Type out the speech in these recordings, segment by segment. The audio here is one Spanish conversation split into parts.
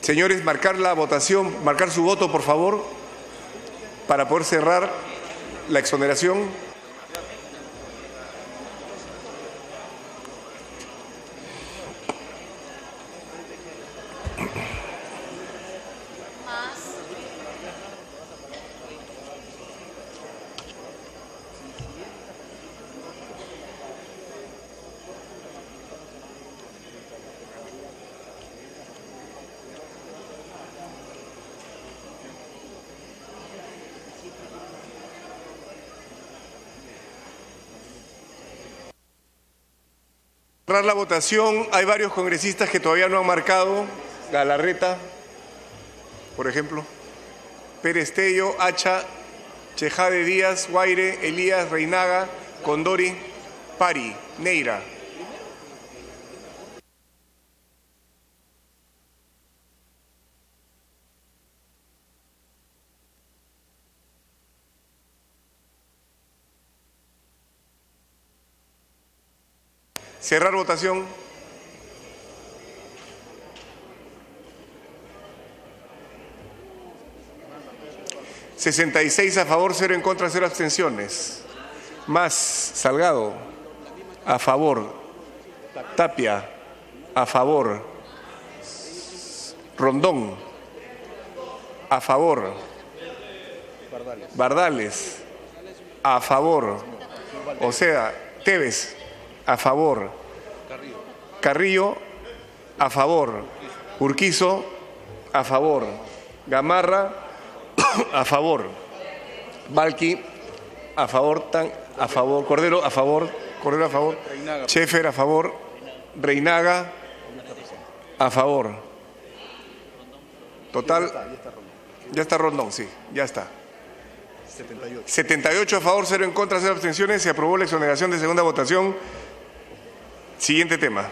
Señores, marcar la votación, marcar su voto, por favor, para poder cerrar la exoneración. Cerrar la votación. Hay varios congresistas que todavía no han marcado. Galarreta, por ejemplo. Pérez Tello, Hacha, Chejade Díaz, Guaire, Elías, Reinaga, Condori, Pari, Neira. Cerrar votación. $66 a favor, 0 en contra, 0 abstenciones. Más Salgado, a favor. Tapia, a favor. Rondón, a favor. Bardales, a favor. O sea, Tevez, a favor. Carrillo, a favor. Urquizo, a favor. Gamarra, a favor. Balqui, a favor. A favor. Cordero, a favor. Cordero, a favor. Schaeffer, a favor. Reinaga, a favor. Total. Ya está Rondón, sí, ya está. 78 a favor, 0 en contra, 0 abstenciones. Se aprobó la exoneración de segunda votación. Siguiente tema.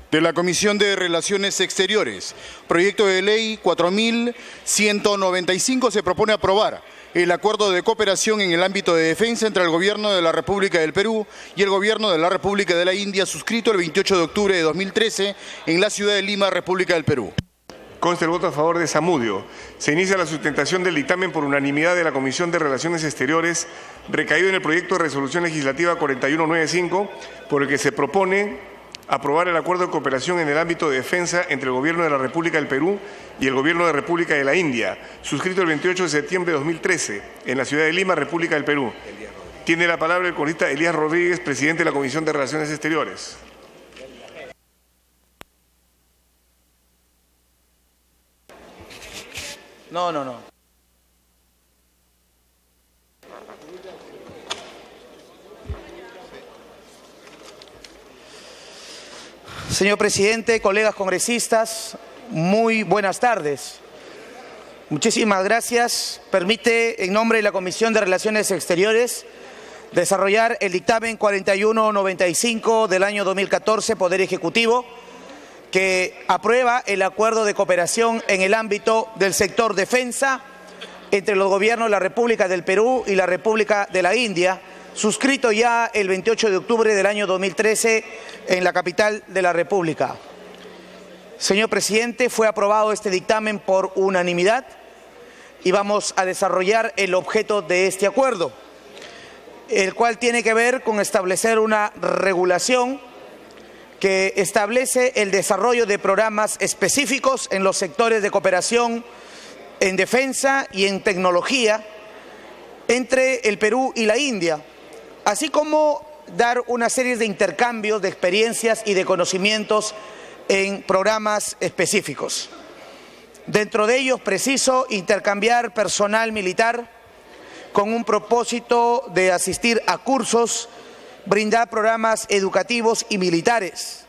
De la Comisión de Relaciones Exteriores, proyecto de ley 4195 se propone aprobar el acuerdo de cooperación en el ámbito de defensa entre el Gobierno de la República del Perú y el Gobierno de la República de la India, suscrito el 28 de octubre de 2013 en la ciudad de Lima, República del Perú. Consta el voto a favor de Zamudio. Se inicia la sustentación del dictamen por unanimidad de la Comisión de Relaciones Exteriores, recaído en el proyecto de resolución legislativa 4195, por el que se propone aprobar el acuerdo de cooperación en el ámbito de defensa entre el Gobierno de la República del Perú y el Gobierno de la República de la India, suscrito el 28 de septiembre de 2013 en la ciudad de Lima, República del Perú. Tiene la palabra el congresista Elías Rodríguez, presidente de la Comisión de Relaciones Exteriores. No. Señor presidente, colegas congresistas, muy buenas tardes. Muchísimas gracias. Permite, en nombre de la Comisión de Relaciones Exteriores, desarrollar el dictamen 4195 del año 2014, Poder Ejecutivo, que aprueba el acuerdo de cooperación en el ámbito del sector defensa entre los gobiernos de la República del Perú y la República de la India, suscrito ya el 28 de octubre del año 2013 en la capital de la República. Señor presidente, fue aprobado este dictamen por unanimidad y vamos a desarrollar el objeto de este acuerdo, el cual tiene que ver con establecer una regulación que establece el desarrollo de programas específicos en los sectores de cooperación en defensa y en tecnología entre el Perú y la India, así como dar una serie de intercambios de experiencias y de conocimientos en programas específicos. Dentro de ellos, preciso intercambiar personal militar con un propósito de asistir a cursos, brindar programas educativos y militares,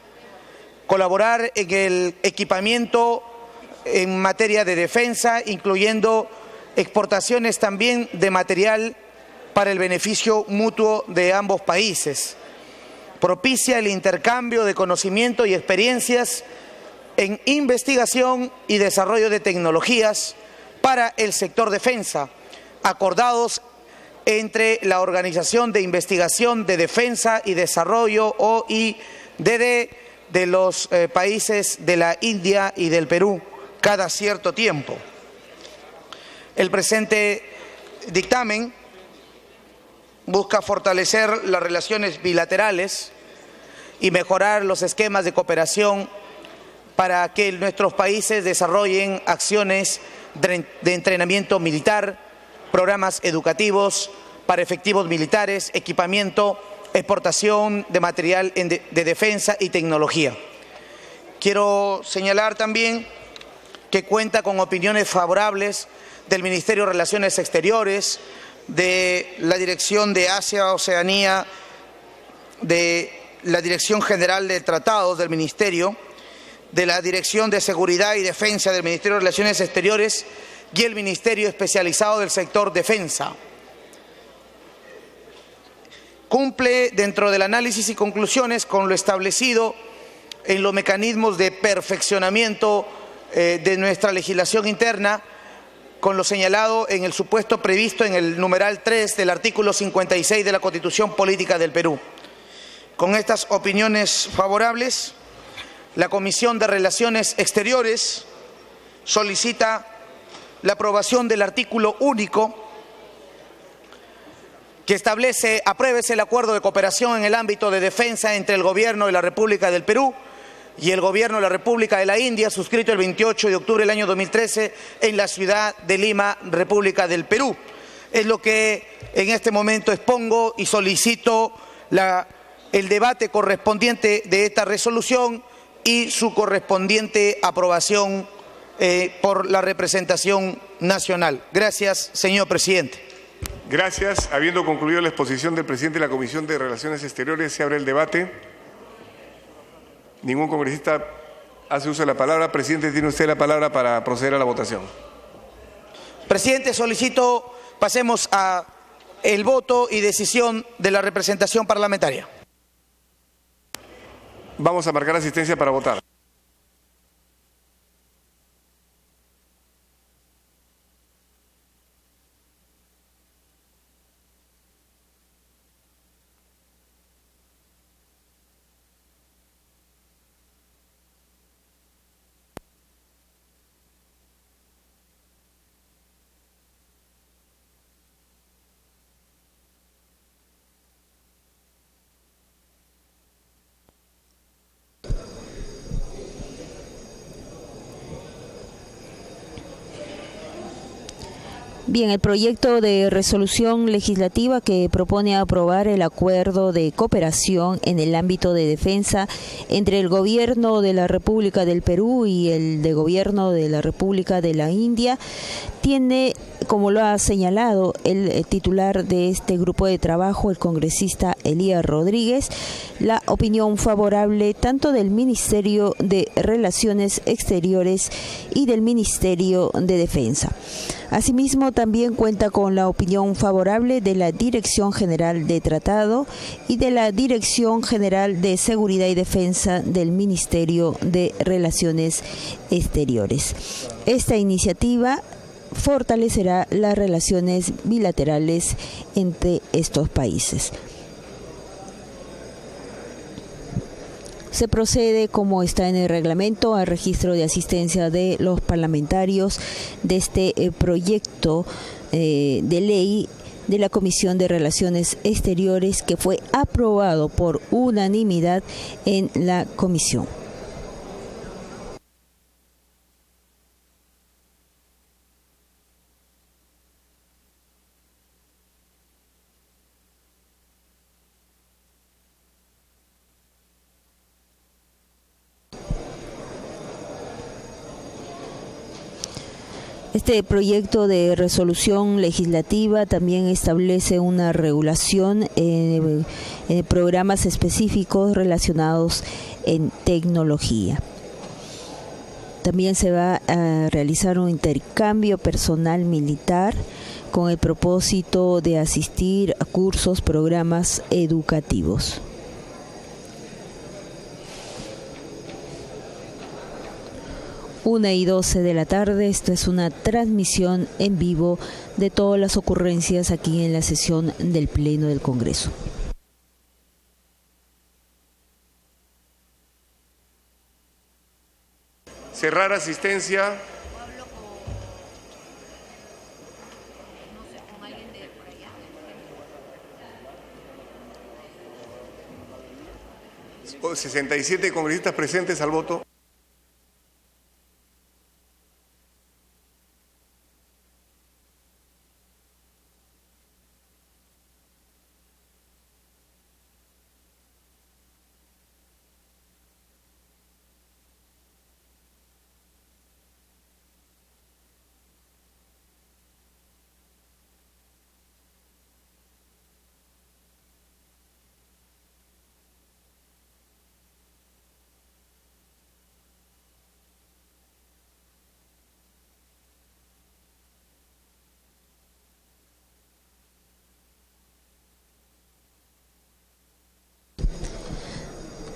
colaborar en el equipamiento en materia de defensa, incluyendo exportaciones también de material para el beneficio mutuo de ambos países. Propicia el intercambio de conocimiento y experiencias en investigación y desarrollo de tecnologías para el sector defensa, acordados entre la Organización de Investigación de Defensa y Desarrollo, OIDD, de los países de la India y del Perú cada cierto tiempo. El presente dictamen busca fortalecer las relaciones bilaterales y mejorar los esquemas de cooperación para que nuestros países desarrollen acciones de entrenamiento militar, programas educativos para efectivos militares, equipamiento, exportación de material de defensa y tecnología. Quiero señalar también que cuenta con opiniones favorables del Ministerio de Relaciones Exteriores, de la Dirección de Asia-Oceanía, de la Dirección General de Tratados del Ministerio, de la Dirección de Seguridad y Defensa del Ministerio de Relaciones Exteriores y el Ministerio Especializado del Sector Defensa. Cumple dentro del análisis y conclusiones con lo establecido en los mecanismos de perfeccionamiento de nuestra legislación interna, con lo señalado en el supuesto previsto en el numeral 3 del artículo 56 de la Constitución Política del Perú. Con estas opiniones favorables, la Comisión de Relaciones Exteriores solicita la aprobación del artículo único que establece: apruébese el acuerdo de cooperación en el ámbito de defensa entre el Gobierno de la República del Perú y el Gobierno de la República de la India, suscrito el 28 de octubre del año 2013 en la ciudad de Lima, República del Perú. Es lo que en este momento expongo y solicito el debate correspondiente de esta resolución y su correspondiente aprobación por la representación nacional. Gracias, señor presidente. Gracias. Habiendo concluido la exposición del presidente de la Comisión de Relaciones Exteriores, se abre el debate. Ningún congresista hace uso de la palabra. Presidente, tiene usted la palabra para proceder a la votación. Presidente, solicito pasemos a el voto y decisión de la representación parlamentaria. Vamos a marcar asistencia para votar. Bien, el proyecto de resolución legislativa que propone aprobar el acuerdo de cooperación en el ámbito de defensa entre el Gobierno de la República del Perú y el de Gobierno de la República de la India tiene, como lo ha señalado el titular de este grupo de trabajo, el congresista Elías Rodríguez, la opinión favorable tanto del Ministerio de Relaciones Exteriores y del Ministerio de Defensa. Asimismo, también cuenta con la opinión favorable de la Dirección General de Tratado y de la Dirección General de Seguridad y Defensa del Ministerio de Relaciones Exteriores. Esta iniciativa fortalecerá las relaciones bilaterales entre estos países. Se procede, como está en el reglamento, al registro de asistencia de los parlamentarios de este proyecto de ley de la Comisión de Relaciones Exteriores, que fue aprobado por unanimidad en la comisión. Este proyecto de resolución legislativa también establece una regulación en programas específicos relacionados en tecnología. También se va a realizar un intercambio personal militar con el propósito de asistir a cursos, programas educativos. Una y 12 de la tarde, esto es una transmisión en vivo de todas las ocurrencias aquí en la sesión del Pleno del Congreso. Cerrar asistencia. O 67 congresistas presentes al voto.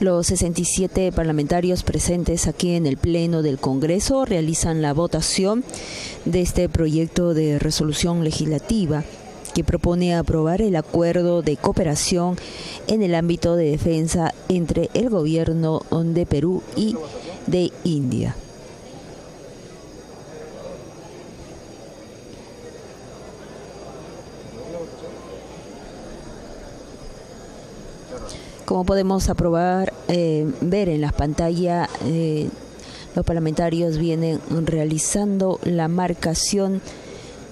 Los 67 parlamentarios presentes aquí en el Pleno del Congreso realizan la votación de este proyecto de resolución legislativa que propone aprobar el acuerdo de cooperación en el ámbito de defensa entre el gobierno de Perú y de India. Como podemos ver en las pantallas, los parlamentarios vienen realizando la marcación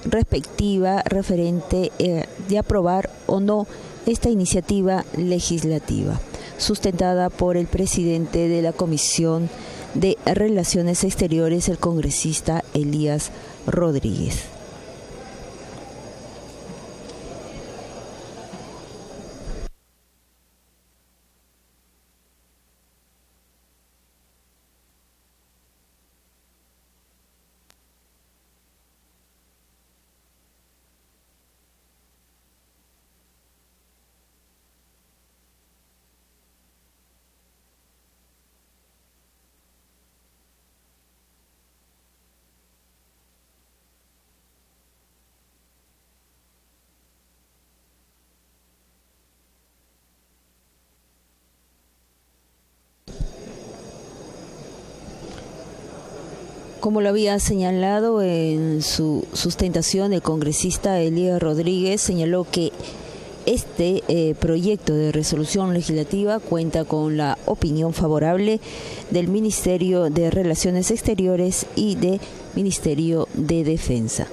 respectiva referente de aprobar o no esta iniciativa legislativa, sustentada por el presidente de la Comisión de Relaciones Exteriores, el congresista Elías Rodríguez. Como lo había señalado en su sustentación, el congresista Elías Rodríguez señaló que este proyecto de resolución legislativa cuenta con la opinión favorable del Ministerio de Relaciones Exteriores y del Ministerio de Defensa.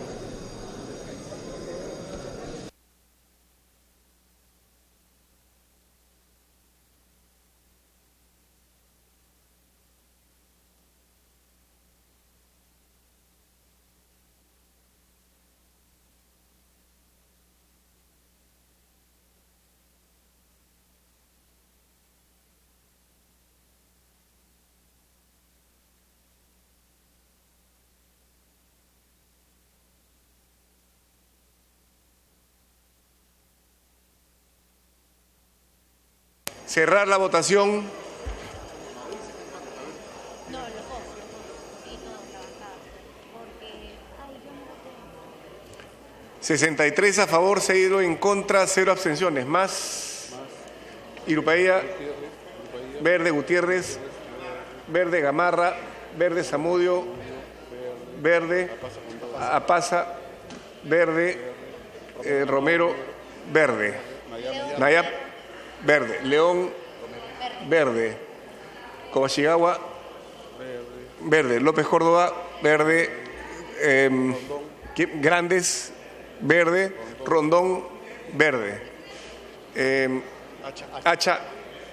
Cerrar la votación. No, los dos. Sí, todos la bancada. Porque, yo no voté. 63 a favor, 6 en contra, 0 abstenciones. Más. Irupaía, Verde Gutiérrez, Verde Gamarra, Verde Zamudio, Verde Apaza, Verde Romero, Verde Nayab, Verde León, Verde Cobachigagua, Verde López Córdoba, Verde Grandes, Verde Rondón, Verde Hacha,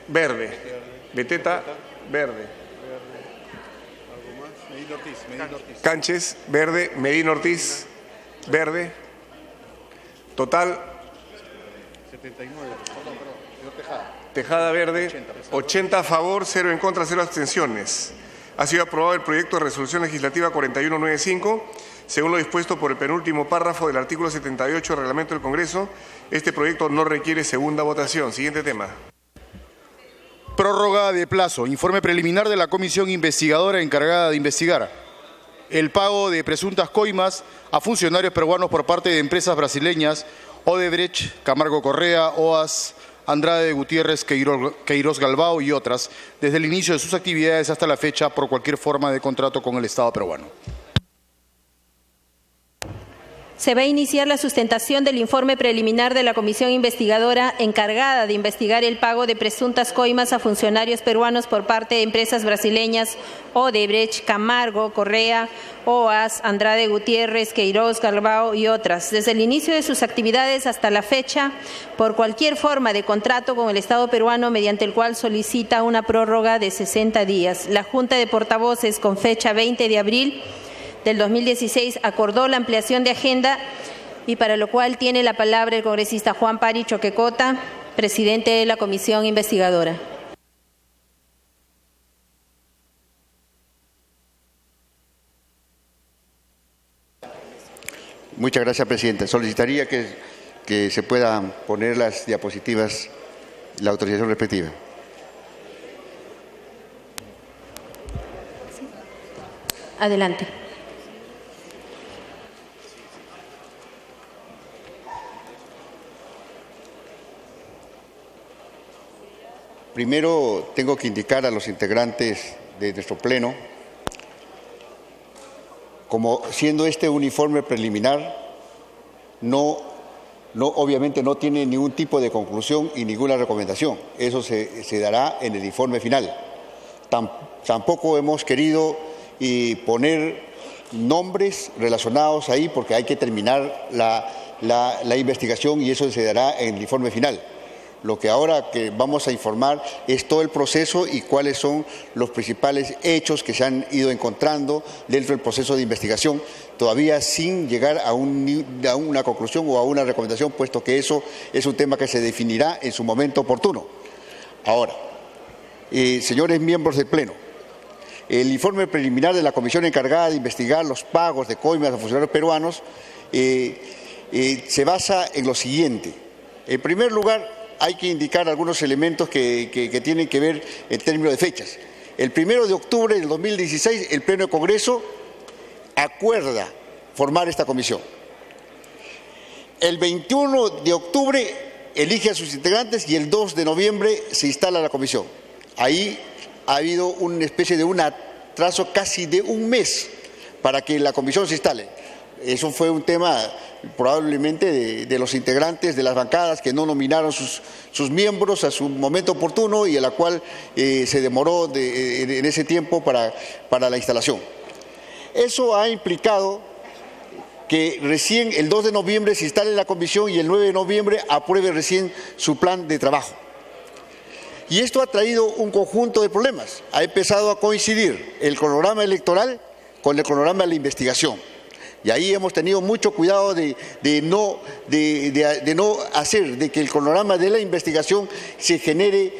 Verde Beteta, Verde Canches, Verde Medina Ortiz, Verde Total 79, Tejada, Verde 80 a favor, 0 en contra, 0 abstenciones. Ha sido aprobado el proyecto de resolución legislativa 4195. Según lo dispuesto por el penúltimo párrafo del artículo 78 del reglamento del Congreso, este proyecto no requiere segunda votación. Siguiente tema. Prórroga de plazo. Informe preliminar de la comisión investigadora encargada de investigar el pago de presuntas coimas a funcionarios peruanos por parte de empresas brasileñas Odebrecht, Camargo Correa, OAS, Andrade Gutiérrez, Queiroz Galbao y otras, desde el inicio de sus actividades hasta la fecha por cualquier forma de contrato con el Estado peruano. Se va a iniciar la sustentación del informe preliminar de la comisión investigadora encargada de investigar el pago de presuntas coimas a funcionarios peruanos por parte de empresas brasileñas Odebrecht, Camargo, Correa, OAS, Andrade Gutiérrez, Queiroz, Galbao y otras, desde el inicio de sus actividades hasta la fecha, por cualquier forma de contrato con el Estado peruano mediante el cual solicita una prórroga de 60 días. La Junta de Portavoces, con fecha 20 de abril del 2016, acordó la ampliación de agenda y para lo cual tiene la palabra el congresista Juan Pari Choquecota, presidente de la comisión investigadora. Muchas gracias, presidente. Solicitaría que se puedan poner las diapositivas, la autorización respectiva. Adelante. Primero, tengo que indicar a los integrantes de nuestro Pleno, como siendo este un informe preliminar, obviamente no tiene ningún tipo de conclusión y ninguna recomendación. Eso se dará en el informe final. Tampoco hemos querido poner nombres relacionados ahí porque hay que terminar la investigación y eso se dará en el informe final. Lo que ahora que vamos a informar es todo el proceso y cuáles son los principales hechos que se han ido encontrando dentro del proceso de investigación, todavía sin llegar a una conclusión o a una recomendación, puesto que eso es un tema que se definirá en su momento oportuno. Ahora, señores miembros del Pleno, el informe preliminar de la comisión encargada de investigar los pagos de coimas a funcionarios peruanos se basa en lo siguiente. En primer lugar, hay que indicar algunos elementos que tienen que ver en términos de fechas. El 1 de octubre del 2016, el Pleno de Congreso acuerda formar esta comisión. El 21 de octubre elige a sus integrantes y el 2 de noviembre se instala la comisión. Ahí ha habido una especie de un atraso casi de un mes para que la comisión se instale. Eso fue un tema probablemente de los integrantes de las bancadas que no nominaron sus miembros a su momento oportuno y a la cual se demoró en ese tiempo para la instalación. Eso ha implicado que recién el 2 de noviembre se instale la comisión y el 9 de noviembre apruebe recién su plan de trabajo. Y esto ha traído un conjunto de problemas. Ha empezado a coincidir el cronograma electoral con el cronograma de la investigación. Y ahí hemos tenido mucho cuidado de no hacer de que el cronograma de la investigación se genere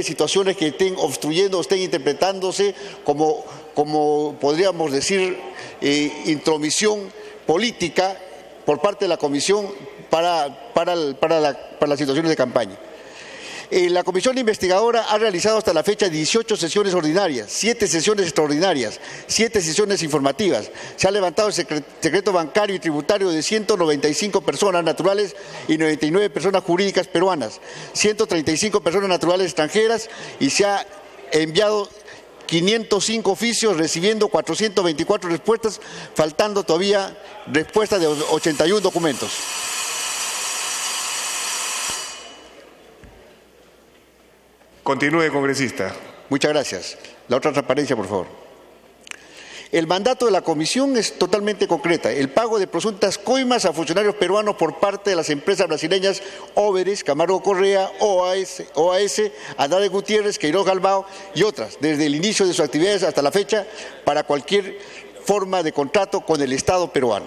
situaciones que estén obstruyendo, estén interpretándose como podríamos decir, intromisión política por parte de la Comisión para las situaciones de campaña. La Comisión Investigadora ha realizado hasta la fecha 18 sesiones ordinarias, 7 sesiones extraordinarias, 7 sesiones informativas. Se ha levantado el secreto bancario y tributario de 195 personas naturales y 99 personas jurídicas peruanas, 135 personas naturales extranjeras y se ha enviado 505 oficios, recibiendo 424 respuestas, faltando todavía respuestas de 81 documentos. Continúe, congresista. Muchas gracias. La otra transparencia, por favor. El mandato de la comisión es totalmente concreta. El pago de presuntas coimas a funcionarios peruanos por parte de las empresas brasileñas Odebrecht, Camargo Correa, OAS, Andrade Gutiérrez, Queiroz Galbao y otras, desde el inicio de sus actividades hasta la fecha, para cualquier forma de contrato con el Estado peruano.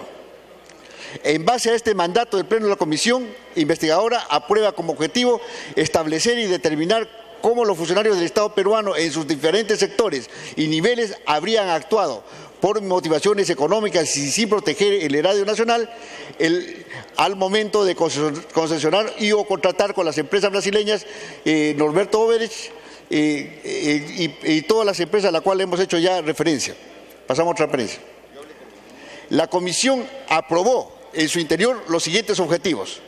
En base a este mandato del Pleno de la Comisión Investigadora, aprueba como objetivo establecer y determinar cómo los funcionarios del Estado peruano en sus diferentes sectores y niveles habrían actuado por motivaciones económicas y sin proteger el erario nacional al momento de concesionar y o contratar con las empresas brasileñas Norberto Odebrecht y todas las empresas a las cuales hemos hecho ya referencia. Pasamos a transparencia. La Comisión aprobó en su interior los siguientes objetivos.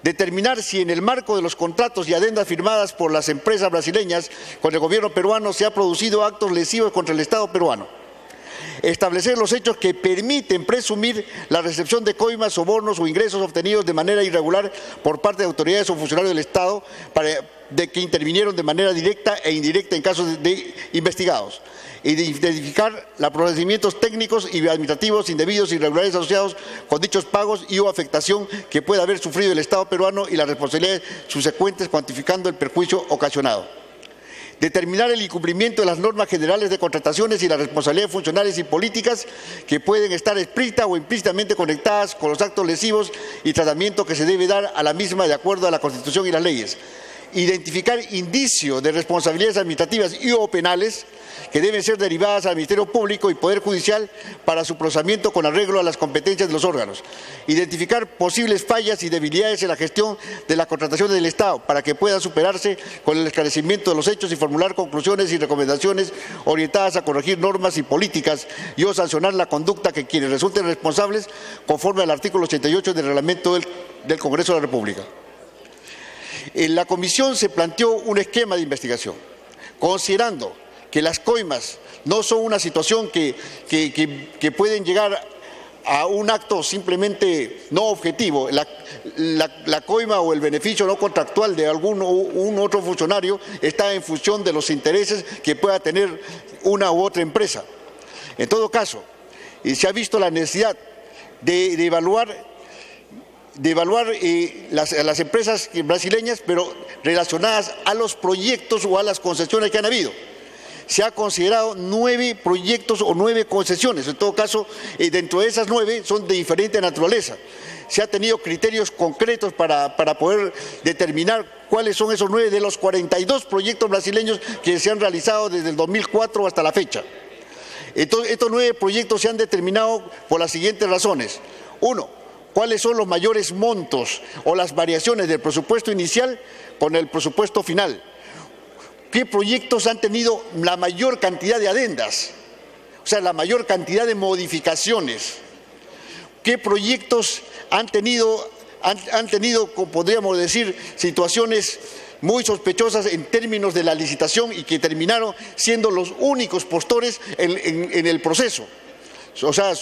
Determinar si en el marco de los contratos y adendas firmadas por las empresas brasileñas con el gobierno peruano se ha producido actos lesivos contra el Estado peruano. Establecer los hechos que permiten presumir la recepción de coimas, sobornos o ingresos obtenidos de manera irregular por parte de autoridades o funcionarios del Estado de que intervinieron de manera directa e indirecta en casos de investigados. Identificar los procedimientos técnicos y administrativos indebidos e irregulares asociados con dichos pagos y o afectación que pueda haber sufrido el Estado peruano y las responsabilidades subsecuentes, cuantificando el perjuicio ocasionado. Determinar el incumplimiento de las normas generales de contrataciones y las responsabilidades funcionales y políticas que pueden estar explícita o implícitamente conectadas con los actos lesivos y tratamiento que se debe dar a la misma de acuerdo a la Constitución y las leyes. Identificar indicios de responsabilidades administrativas y o penales que deben ser derivadas al Ministerio Público y Poder Judicial para su procesamiento con arreglo a las competencias de los órganos. Identificar posibles fallas y debilidades en la gestión de la contratación del Estado para que puedan superarse con el esclarecimiento de los hechos y formular conclusiones y recomendaciones orientadas a corregir normas y políticas y o sancionar la conducta que quienes resulten responsables conforme al artículo 88 del reglamento del Congreso de la República. En la comisión se planteó un esquema de investigación, considerando que las coimas no son una situación que pueden llegar a un acto simplemente no objetivo. La coima o el beneficio no contractual de un otro funcionario está en función de los intereses que pueda tener una u otra empresa. En todo caso, se ha visto la necesidad de evaluar las empresas brasileñas, pero relacionadas a los proyectos o a las concesiones que han habido. Se ha considerado 9 proyectos o 9 concesiones. En todo caso, dentro de esas 9 son de diferente naturaleza. Se ha tenido criterios concretos para poder determinar cuáles son esos 9 de los 42 proyectos brasileños que se han realizado desde el 2004 hasta la fecha. Entonces, estos 9 proyectos se han determinado por las siguientes razones. 1. ¿Cuáles son los mayores montos o las variaciones del presupuesto inicial con el presupuesto final? ¿Qué proyectos han tenido la mayor cantidad de adendas? O sea, la mayor cantidad de modificaciones. ¿Qué proyectos han tenido, podríamos decir, situaciones muy sospechosas en términos de la licitación y que terminaron siendo los únicos postores en el proceso? O sea,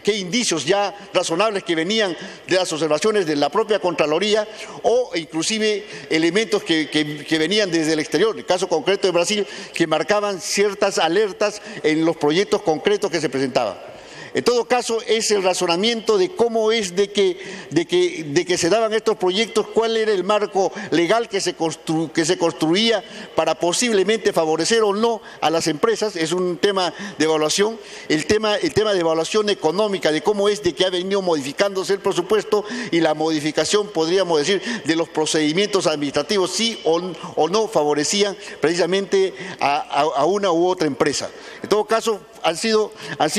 qué indicios ya razonables que venían de las observaciones de la propia Contraloría o inclusive elementos que venían desde el exterior, el caso concreto de Brasil, que marcaban ciertas alertas en los proyectos concretos que se presentaban. En todo caso, es el razonamiento de cómo es de que se daban estos proyectos, cuál era el marco legal que se construía para posiblemente favorecer o no a las empresas. Es un tema de evaluación. El tema de evaluación económica, de cómo es de que ha venido modificándose el presupuesto y la modificación, podríamos decir, de los procedimientos administrativos, sí o no favorecían precisamente a una u otra empresa. En todo caso, han sido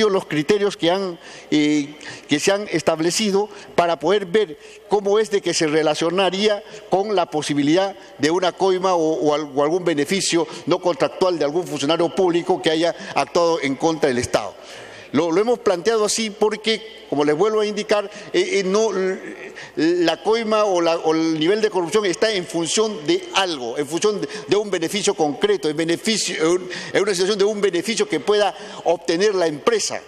los criterios que se han establecido para poder ver cómo es de que se relacionaría con la posibilidad de una coima o algún beneficio no contractual de algún funcionario público que haya actuado en contra del Estado. Lo hemos planteado así porque, como les vuelvo a indicar, la coima o el nivel de corrupción está en función de algo, en función de un beneficio concreto, en una situación de un beneficio que pueda obtener la empresa.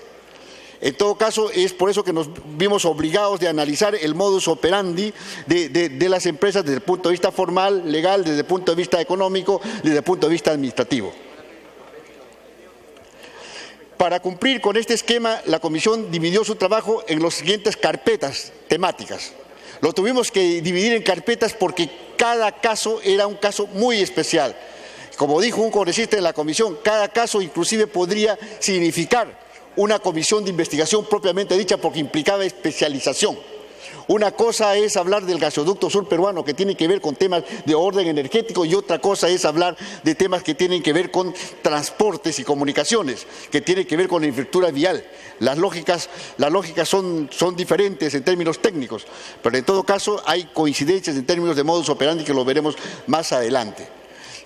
En todo caso, es por eso que nos vimos obligados de analizar el modus operandi de las empresas desde el punto de vista formal, legal, desde el punto de vista económico, desde el punto de vista administrativo. Para cumplir con este esquema, la Comisión dividió su trabajo en las siguientes carpetas temáticas. Lo tuvimos que dividir en carpetas porque cada caso era un caso muy especial. Como dijo un congresista en la Comisión, cada caso inclusive podría significar una comisión de investigación propiamente dicha porque implicaba especialización. Una cosa es hablar del gasoducto sur peruano que tiene que ver con temas de orden energético y otra cosa es hablar de temas que tienen que ver con transportes y comunicaciones, que tienen que ver con la infraestructura vial. Las lógicas son diferentes en términos técnicos, pero en todo caso hay coincidencias en términos de modus operandi que lo veremos más adelante.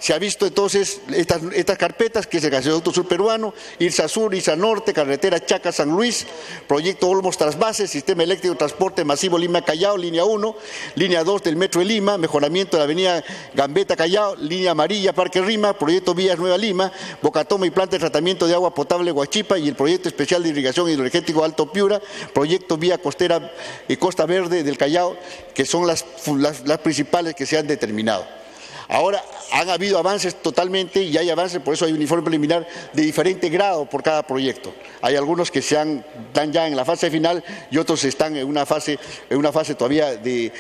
Se ha visto entonces estas carpetas, que es el Gasoducto Sur Peruano, IRSA Sur, IRSA Norte, Carretera Chaca-San Luis, Proyecto Olmos Trasvase, Sistema Eléctrico de Transporte Masivo Lima-Callao, Línea 1, Línea 2 del Metro de Lima, Mejoramiento de la Avenida Gambetta-Callao, Línea Amarilla, Parque Rima, Proyecto Vías Nueva Lima, Bocatoma y Planta de Tratamiento de Agua Potable Huachipa y el Proyecto Especial de Irrigación Hidroenergético Alto Piura, Proyecto Vía Costera y Costa Verde del Callao, que son las principales que se han determinado. Ahora, han habido avances totalmente y hay avances, por eso hay un informe preliminar de diferente grado por cada proyecto. Hay algunos que están ya en la fase final y otros están en una fase todavía de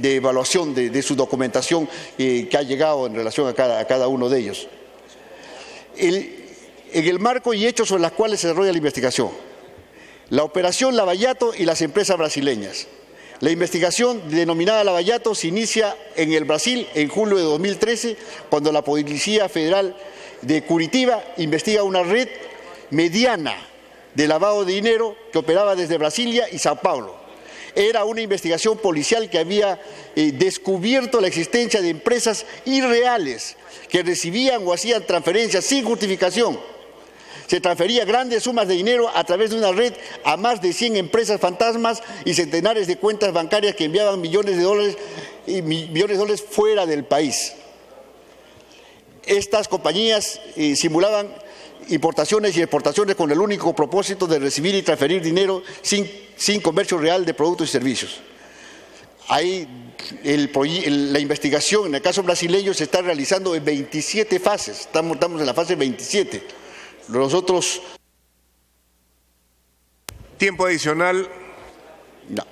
evaluación de su documentación que ha llegado en relación a cada uno de ellos. En el marco y hechos sobre los cuales se desarrolla la investigación, la operación Lavallato y las empresas brasileñas. La investigación denominada Lavallato se inicia en el Brasil en julio de 2013, cuando la Policía Federal de Curitiba investiga una red mediana de lavado de dinero que operaba desde Brasilia y Sao Paulo. Era una investigación policial que había descubierto la existencia de empresas irreales que recibían o hacían transferencias sin justificación. Se transfería grandes sumas de dinero a través de una red a más de 100 empresas fantasmas y centenares de cuentas bancarias que enviaban millones de dólares fuera del país. Estas compañías simulaban importaciones y exportaciones con el único propósito de recibir y transferir dinero sin comercio real de productos y servicios. Ahí la investigación en el caso brasileño se está realizando en 27 fases, estamos en la fase 27. Los otros... Tiempo adicional. No.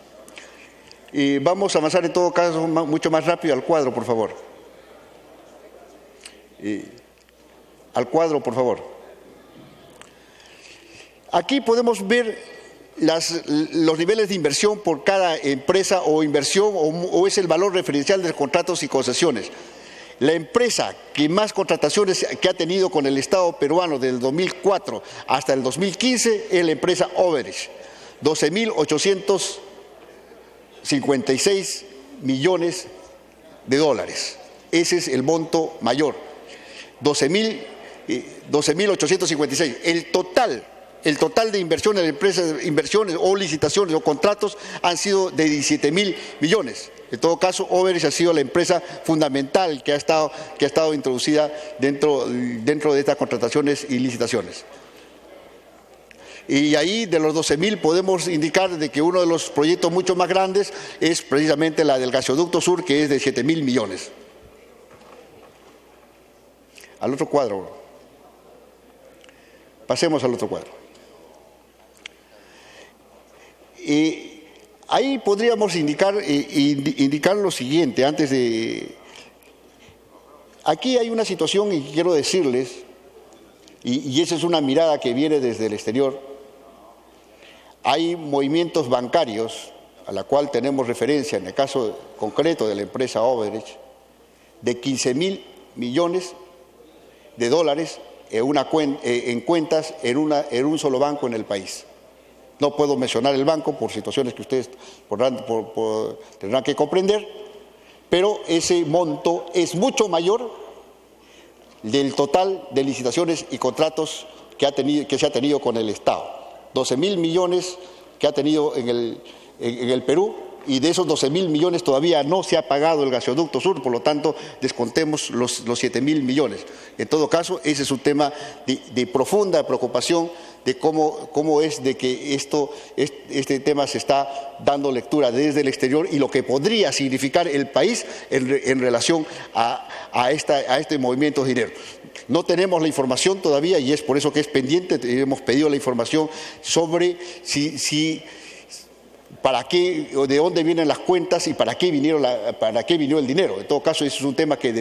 Vamos a avanzar en todo caso mucho más rápido al cuadro, por favor. Al cuadro, por favor. Aquí podemos ver los niveles de inversión por cada empresa o inversión o es el valor referencial de los contratos y concesiones. La empresa que más contrataciones que ha tenido con el Estado peruano desde el 2004 hasta el 2015 es la empresa Overage, 12.856 millones de dólares. Ese es el monto mayor, 12.856. El total de inversiones de empresas, inversiones o licitaciones o contratos han sido de 17.000 millones. En todo caso, Overage ha sido la empresa fundamental que ha estado introducida dentro de estas contrataciones y licitaciones. Y ahí de los 12.000 podemos indicar de que uno de los proyectos mucho más grandes es precisamente la del Gasoducto Sur, que es de 7.000 millones. Al otro cuadro. Pasemos al otro cuadro. Ahí podríamos indicar lo siguiente, antes de... Aquí hay una situación y quiero decirles, y esa es una mirada que viene desde el exterior, hay movimientos bancarios, a la cual tenemos referencia en el caso concreto de la empresa Overage, de 15.000 millones de dólares en cuentas en un solo banco en el país. No puedo mencionar el banco por situaciones que ustedes tendrán que comprender, pero ese monto es mucho mayor del total de licitaciones y contratos que se ha tenido con el Estado. 12.000 millones que ha tenido en el Perú, y de esos 12.000 millones todavía no se ha pagado el Gasoducto Sur, por lo tanto descontemos los 7.000 millones. En todo caso, ese es un tema de profunda preocupación de cómo es de que este tema se está dando lectura desde el exterior y lo que podría significar el país en relación a este movimiento de dinero. No tenemos la información todavía y es por eso que es pendiente, hemos pedido la información sobre para qué, de dónde vienen las cuentas y para qué vino el dinero. En todo caso, eso es un tema que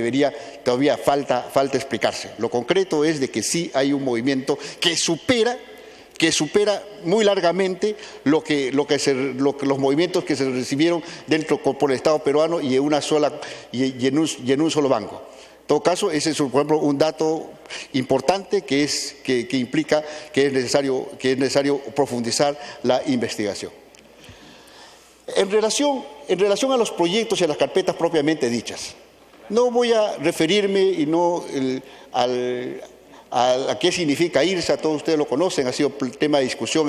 todavía falta explicarse. Lo concreto es de que sí hay un movimiento que supera muy largamente los movimientos que se recibieron por el Estado peruano y en un solo banco. En todo caso, ese es, por ejemplo, un dato importante que implica que es necesario profundizar la investigación. En relación a los proyectos y a las carpetas propiamente dichas, No voy a referirme y no a qué significa IRSA, todos ustedes lo conocen, ha sido tema de discusión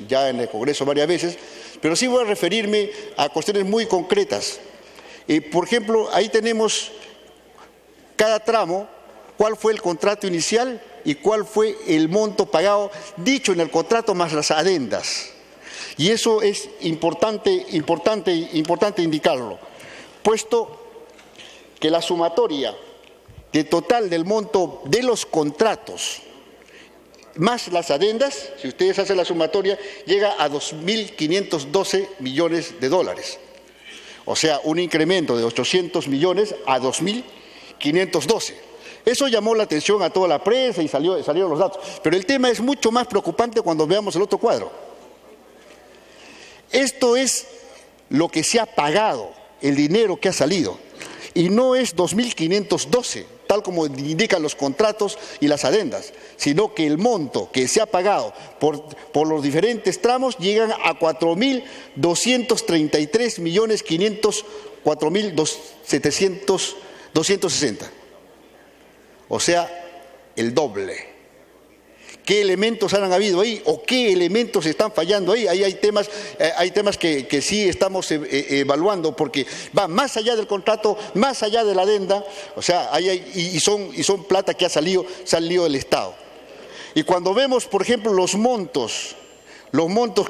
ya en el Congreso varias veces, pero sí voy a referirme a cuestiones muy concretas. Por ejemplo, ahí tenemos cada tramo, cuál fue el contrato inicial y cuál fue el monto pagado, dicho en el contrato más las adendas. Y eso es importante indicarlo, puesto que la sumatoria de total del monto de los contratos más las adendas, si ustedes hacen la sumatoria, llega a 2.512 millones de dólares. O sea, un incremento de 800 millones a 2.512. Eso llamó la atención a toda la prensa y salieron los datos. Pero el tema es mucho más preocupante cuando veamos el otro cuadro. Esto es lo que se ha pagado, el dinero que ha salido. Y no es 2.512, tal como indican los contratos y las adendas, sino que el monto que se ha pagado por los diferentes tramos llegan a 4.233.504.260. O sea, el doble. ¿Qué elementos han habido ahí o qué elementos están fallando ahí? Ahí hay temas que sí estamos evaluando porque va más allá del contrato, más allá de la adenda, o sea, y son plata que ha salido del Estado. Y cuando vemos, por ejemplo, los montos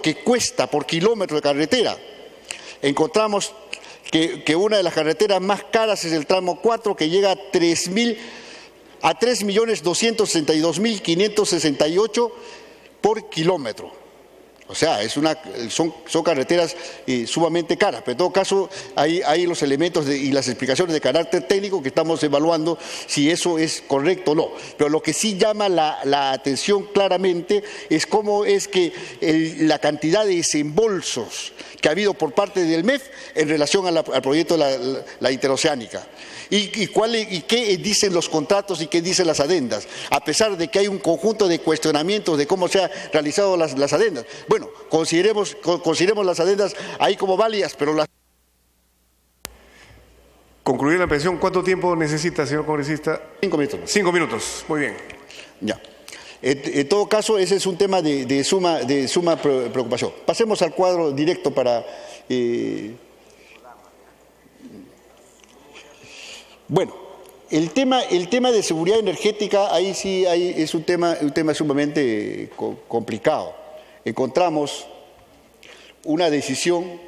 que cuesta por kilómetro de carretera, encontramos que una de las carreteras más caras es el tramo 4, que llega a 3.262.568 por kilómetro. O sea, son carreteras sumamente caras, pero en todo caso hay los elementos y las explicaciones de carácter técnico que estamos evaluando si eso es correcto o no. Pero lo que sí llama la atención claramente es cómo es que la cantidad de desembolsos que ha habido por parte del MEF en relación al proyecto de la interoceánica. ¿Y qué dicen los contratos y qué dicen las adendas? A pesar de que hay un conjunto de cuestionamientos de cómo se han realizado las adendas. Bueno, consideremos las adendas ahí como válidas, pero las... Concluir la pensión, ¿cuánto tiempo necesita, señor congresista? 5 minutos. 5 minutos, muy bien. Ya. En todo caso, ese es un tema de suma preocupación. Pasemos al cuadro directo para... Bueno, el tema de seguridad energética, ahí sí es un tema sumamente complicado. Encontramos una decisión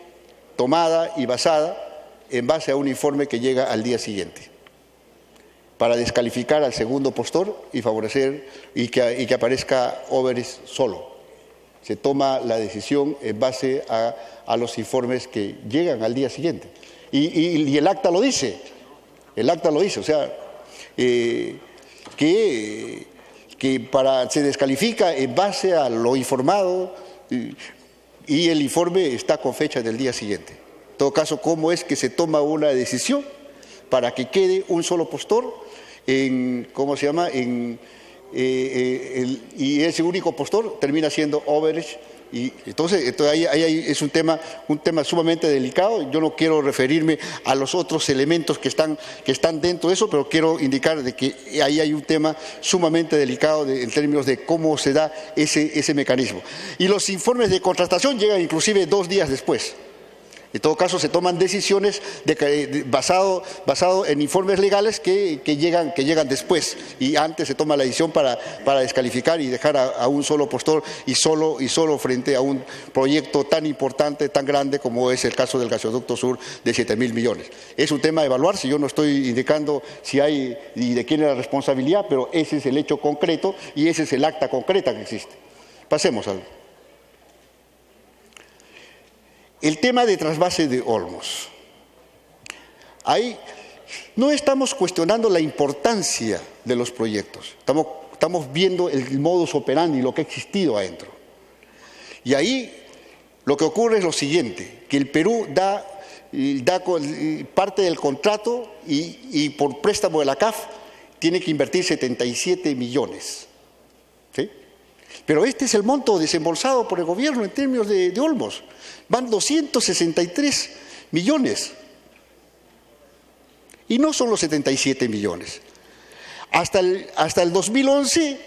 tomada y basada en base a un informe que llega al día siguiente, para descalificar al segundo postor y favorecer y que aparezca Óveres solo. Se toma la decisión en base a los informes que llegan al día siguiente. Y el acta lo dice. El acta lo dice, o sea, que se descalifica en base a lo informado y el informe está con fecha del día siguiente. En todo caso, ¿cómo es que se toma una decisión para que quede un solo postor y ese único postor termina siendo Óveres? Y entonces ahí es un tema sumamente delicado. Yo no quiero referirme a los otros elementos que están dentro de eso, pero quiero indicar de que ahí hay un tema sumamente delicado en términos de cómo se da ese mecanismo. Y los informes de contratación llegan inclusive 2 días después. En todo caso, se toman decisiones basado en informes legales que llegan después, y antes se toma la decisión para descalificar y dejar a un solo postor y solo frente a un proyecto tan importante, tan grande como es el caso del gasoducto sur de 7.000 millones. Es un tema a evaluar, si yo no estoy indicando si hay y de quién es la responsabilidad, pero ese es el hecho concreto y ese es el acta concreta que existe. Pasemos al... El tema de trasvase de Olmos. Ahí no estamos cuestionando la importancia de los proyectos, estamos viendo el modus operandi, lo que ha existido adentro. Y ahí lo que ocurre es lo siguiente, que el Perú da parte del contrato y por préstamo de la CAF tiene que invertir 77 millones. ¿Sí? Pero este es el monto desembolsado por el gobierno en términos de Olmos. Van 263 millones. Y no son los 77 millones. Hasta el 2011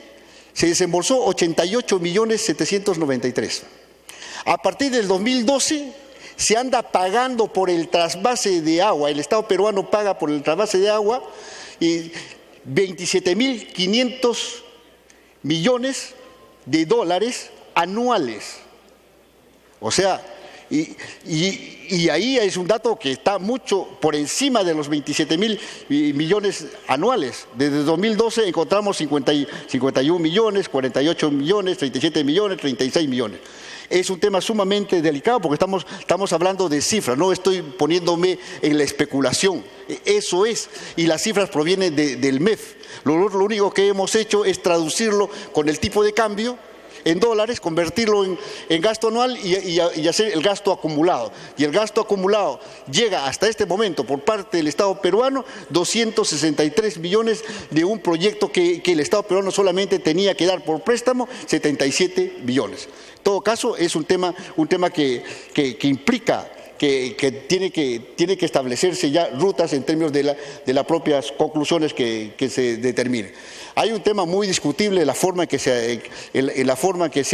se desembolsó 88.793.000. A partir del 2012 se anda pagando por el trasvase de agua, el Estado peruano paga por el trasvase de agua y 27.500 millones de dólares anuales. O sea, y ahí es un dato que está mucho por encima de los 27.000 millones anuales. Desde 2012 encontramos 51 millones, 48 millones, 37 millones, 36 millones. Es un tema sumamente delicado porque estamos hablando de cifras, no estoy poniéndome en la especulación, eso es, y las cifras provienen del MEF. Lo único que hemos hecho es traducirlo con el tipo de cambio en dólares, convertirlo en gasto anual y hacer el gasto acumulado. Y el gasto acumulado llega hasta este momento por parte del Estado peruano 263 millones de un proyecto que el Estado peruano solamente tenía que dar por préstamo 77 millones. En todo caso, es un tema que implica que tiene que establecerse ya rutas en términos de las propias conclusiones que se determinen. Hay un tema muy discutible la forma en que se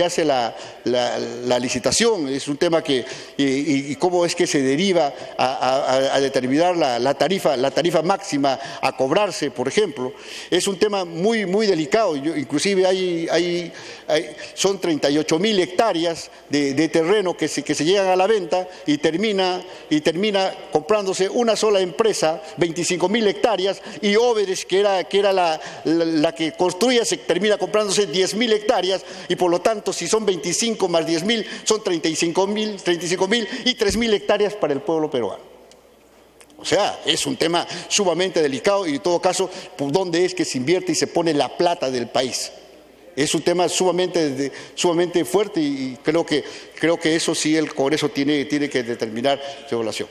hace la licitación, es un tema y cómo es que se deriva a determinar la tarifa máxima a cobrarse, por ejemplo. Es un tema muy, muy delicado, inclusive son 38.000 hectáreas de terreno que se llegan a la venta y termina comprándose una sola empresa, 25.000 hectáreas, y Óveres, que era la que construía, se termina comprándose 10.000 hectáreas, y por lo tanto, si son 25 más 10.000, son 35.000 y 3.000 hectáreas para el pueblo peruano. O sea, es un tema sumamente delicado y en todo caso, ¿por dónde es que se invierte y se pone la plata del país? Es un tema sumamente fuerte y creo que eso sí el Congreso tiene que determinar su evaluación.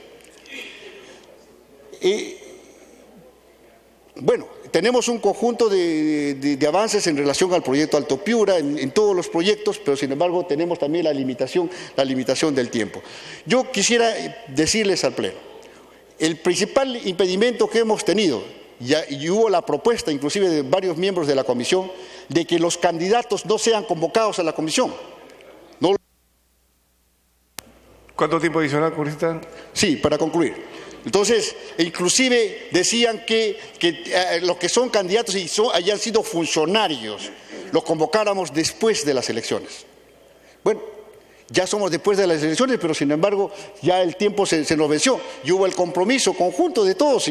Bueno, tenemos un conjunto de avances en relación al proyecto Alto Piura, en todos los proyectos, pero sin embargo tenemos también la limitación del tiempo. Yo quisiera decirles al Pleno, el principal impedimento que hemos tenido, y hubo la propuesta inclusive de varios miembros de la comisión, de que los candidatos no sean convocados a la comisión. No. ¿Cuánto tiempo adicional, congresista? Sí, para concluir. Entonces, inclusive decían que los que son candidatos y hayan sido funcionarios, los convocáramos después de las elecciones. Bueno, ya somos después de las elecciones, pero sin embargo ya el tiempo se nos venció y hubo el compromiso conjunto de todos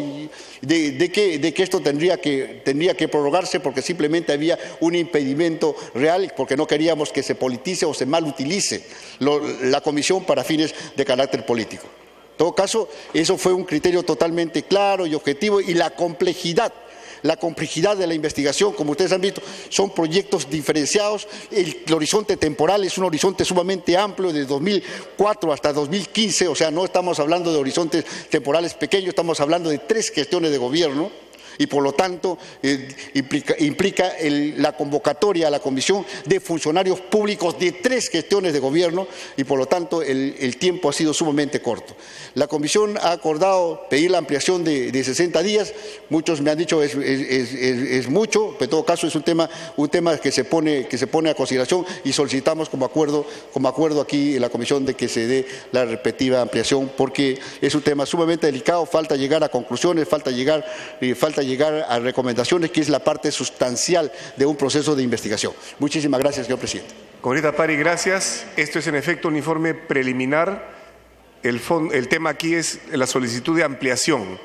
de que esto tendría que prorrogarse porque simplemente había un impedimento real, porque no queríamos que se politice o se malutilice la comisión para fines de carácter político. En todo caso, eso fue un criterio totalmente claro y objetivo, y la complejidad de la investigación, como ustedes han visto, son proyectos diferenciados. El horizonte temporal es un horizonte sumamente amplio, de 2004 hasta 2015, o sea, no estamos hablando de horizontes temporales pequeños, estamos hablando de 3 gestiones de gobierno. Y por lo tanto implica la convocatoria a la comisión de funcionarios públicos de 3 gestiones de gobierno, y por lo tanto el tiempo ha sido sumamente corto. La comisión ha acordado pedir la ampliación de 60 días, muchos me han dicho es mucho, pero en todo caso es un tema que se pone a consideración, y solicitamos como acuerdo aquí en la comisión de que se dé la respectiva ampliación, porque es un tema sumamente delicado, falta llegar a conclusiones, falta llegar a recomendaciones, que es la parte sustancial de un proceso de investigación. Muchísimas gracias, señor presidente. Congresista Pari, gracias. Esto es en efecto un informe preliminar. El tema aquí es la solicitud de ampliación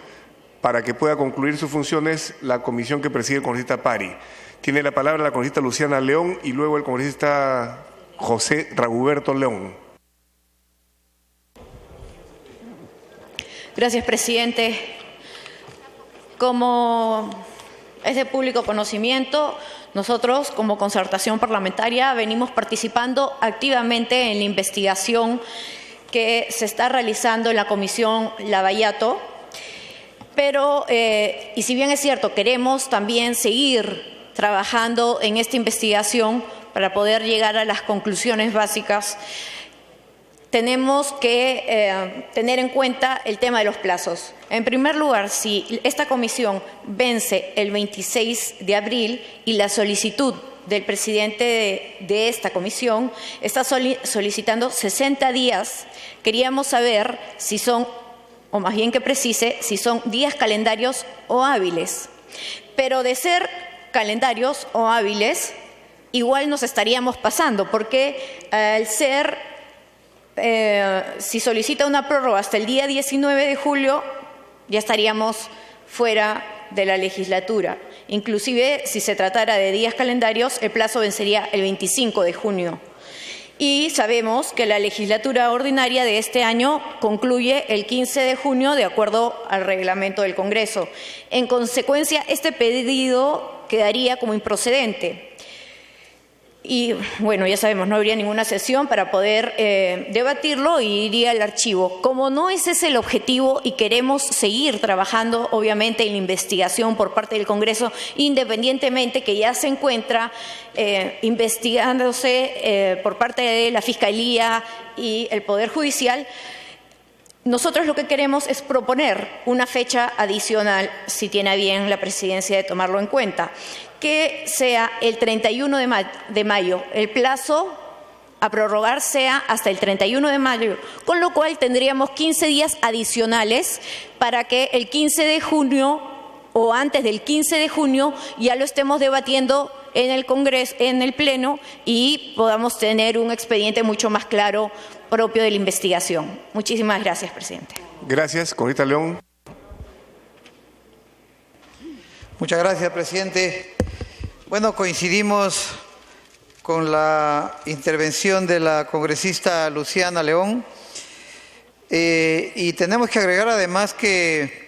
para que pueda concluir sus funciones la comisión que preside el congresista Pari. Tiene la palabra la congresista Luciana León y luego el congresista José Raguberto León. Gracias, presidente. Como es de público conocimiento, nosotros como Concertación Parlamentaria venimos participando activamente en la investigación que se está realizando en la Comisión Lavallato, pero, y si bien es cierto, queremos también seguir trabajando en esta investigación para poder llegar a las conclusiones básicas. tenemos que tener en cuenta el tema de los plazos. En primer lugar, si esta comisión vence el 26 de abril y la solicitud del presidente de esta comisión está solicitando 60 días, queríamos saber si son, o más bien que precise, si son días calendarios o hábiles. Pero de ser calendarios o hábiles, igual nos estaríamos pasando, porque al ser, si solicita una prórroga hasta el día 19 de julio, ya estaríamos fuera de la legislatura. Inclusive, si se tratara de días calendarios, el plazo vencería el 25 de junio. Y sabemos que la legislatura ordinaria de este año concluye el 15 de junio de acuerdo al reglamento del Congreso. En consecuencia, este pedido quedaría como improcedente. Y bueno, ya sabemos, no habría ninguna sesión para poder debatirlo y iría al archivo. Como no ese es el objetivo y queremos seguir trabajando, obviamente, en la investigación por parte del Congreso, independientemente que ya se encuentra investigándose por parte de la Fiscalía y el Poder Judicial, nosotros lo que queremos es proponer una fecha adicional, si tiene a bien la Presidencia de tomarlo en cuenta, que sea el 31 de mayo. El plazo a prorrogar sea hasta el 31 de mayo, con lo cual tendríamos 15 días adicionales para que el 15 de junio o antes del 15 de junio ya lo estemos debatiendo en el Congreso, en el Pleno, y podamos tener un expediente mucho más claro propio de la investigación. Muchísimas gracias, presidente. Gracias, Corita León. Muchas gracias, presidente. Bueno, coincidimos con la intervención de la congresista Luciana León y tenemos que agregar además que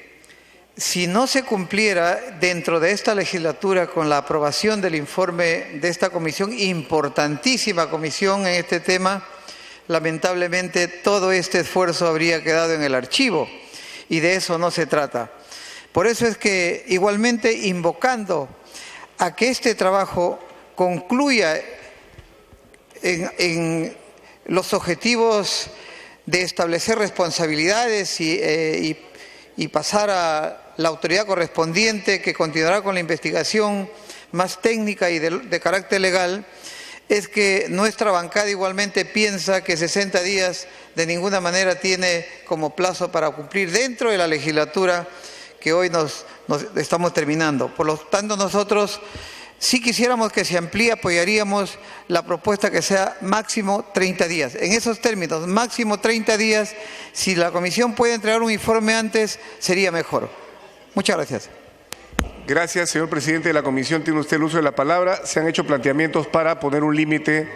si no se cumpliera dentro de esta legislatura con la aprobación del informe de esta comisión, importantísima comisión en este tema, lamentablemente todo este esfuerzo habría quedado en el archivo y de eso no se trata. Por eso es que igualmente invocando a que este trabajo concluya en los objetivos de establecer responsabilidades y pasar a la autoridad correspondiente que continuará con la investigación más técnica y de carácter legal, es que nuestra bancada igualmente piensa que 60 días de ninguna manera tiene como plazo para cumplir dentro de la legislatura que hoy nos estamos terminando. Por lo tanto, nosotros si quisiéramos que se amplíe, apoyaríamos la propuesta que sea máximo 30 días. En esos términos, máximo 30 días, si la comisión puede entregar un informe antes, sería mejor. Muchas gracias. Gracias, señor presidente de la comisión. Tiene usted el uso de la palabra. Se han hecho planteamientos para poner un límite